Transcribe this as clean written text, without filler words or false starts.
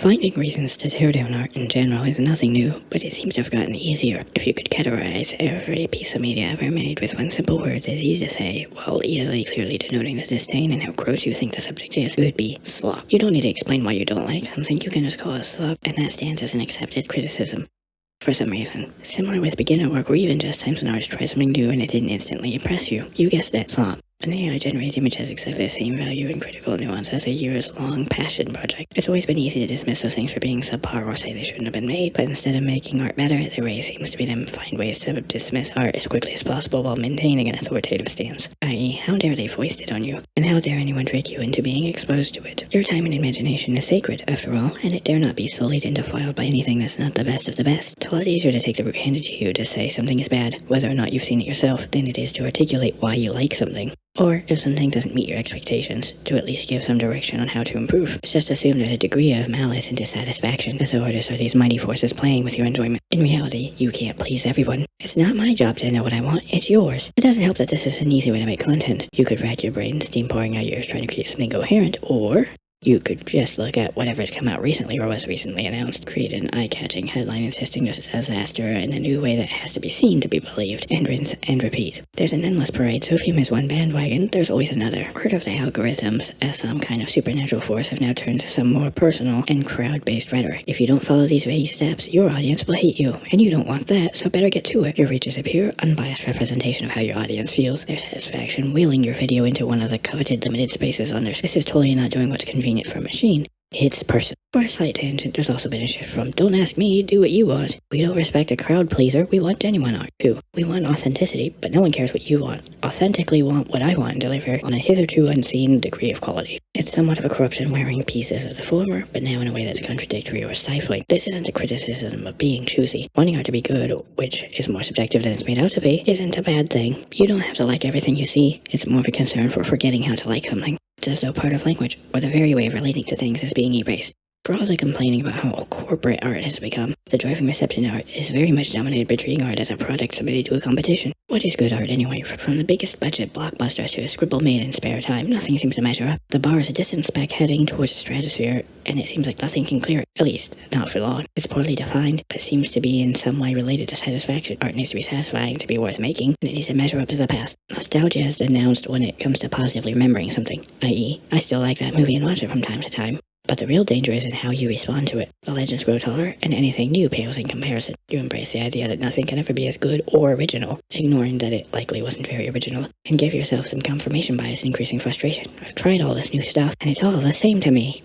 Finding reasons to tear down art in general is nothing new, but it seems to have gotten easier. If you could categorize every piece of media ever made with one simple word that's easy to say, while easily clearly denoting the disdain and how gross you think the subject is, it would be slop. You don't need to explain why you don't like something, you can just call it slop, and that stands as an accepted criticism. For some reason. Similar with beginner work or even just times when artists try something new and it didn't instantly impress you. You guessed it, slop. An AI-generated image has exactly the same value and critical nuance as a years-long passion project. It's always been easy to dismiss those things for being subpar or say they shouldn't have been made, but instead of making art better, their way seems to be to find ways to dismiss art as quickly as possible while maintaining an authoritative stance. I.e., how dare they foist it on you? And how dare anyone trick you into being exposed to it? Your time and imagination is sacred, after all, and it dare not be sullied and defiled by anything that's not the best of the best. It's a lot easier to take the route handed to you to say something is bad, whether or not you've seen it yourself, than it is to articulate why you like something. Or, if something doesn't meet your expectations, to at least give some direction on how to improve. It's just assume there's a degree of malice and dissatisfaction, as though artists are these mighty forces playing with your enjoyment. In reality, you can't please everyone. It's not my job to know what I want, it's yours. It doesn't help that this is an easy way to make content. You could rack your brain, steam pouring out years trying to create something coherent, or you could just look at whatever's come out recently or was recently announced, create an eye-catching headline insisting there's a disaster in a new way that has to be seen to be believed, and rinse and repeat. There's an endless parade, so if you miss one bandwagon, there's always another. Word of the algorithms as some kind of supernatural force have now turned to some more personal and crowd-based rhetoric. If you don't follow these vague steps, your audience will hate you, and you don't want that, so better get to it. Your reach is a pure, unbiased representation of how your audience feels, their satisfaction wheeling your video into one of the coveted limited spaces on theirs. This is totally not doing what's convenient for a machine. It's person. For a slight tangent, there's also been a shift from don't ask me, do what you want. We don't respect a crowd pleaser, we want genuine art. 2. We want authenticity, but no one cares what you want. Authentically want what I want and deliver on a hitherto unseen degree of quality. It's somewhat of a corruption wearing pieces of the former, but now in a way that's contradictory or stifling. This isn't a criticism of being choosy. Wanting art to be good, which is more subjective than it's made out to be, isn't a bad thing. You don't have to like everything you see. It's more of a concern for forgetting how to like something. It's as though part of language, or the very way of relating to things, is being erased. For all the complaining about how corporate art has become, the driving reception art is very much dominated by treating art as a product submitted to a competition. What is good art anyway? From the biggest budget blockbusters to a scribble made in spare time, nothing seems to measure up. The bar is a distant speck heading towards the stratosphere, and it seems like nothing can clear it, at least, not for long. It's poorly defined, but seems to be in some way related to satisfaction. Art needs to be satisfying to be worth making, and it needs to measure up to the past. Nostalgia is denounced when it comes to positively remembering something, i.e., I still like that movie and watch it from time to time. But the real danger is in how you respond to it. The legends grow taller, and anything new pales in comparison. You embrace the idea that nothing can ever be as good or original, ignoring that it likely wasn't very original, and give yourself some confirmation bias increasing frustration. I've tried all this new stuff, and it's all the same to me.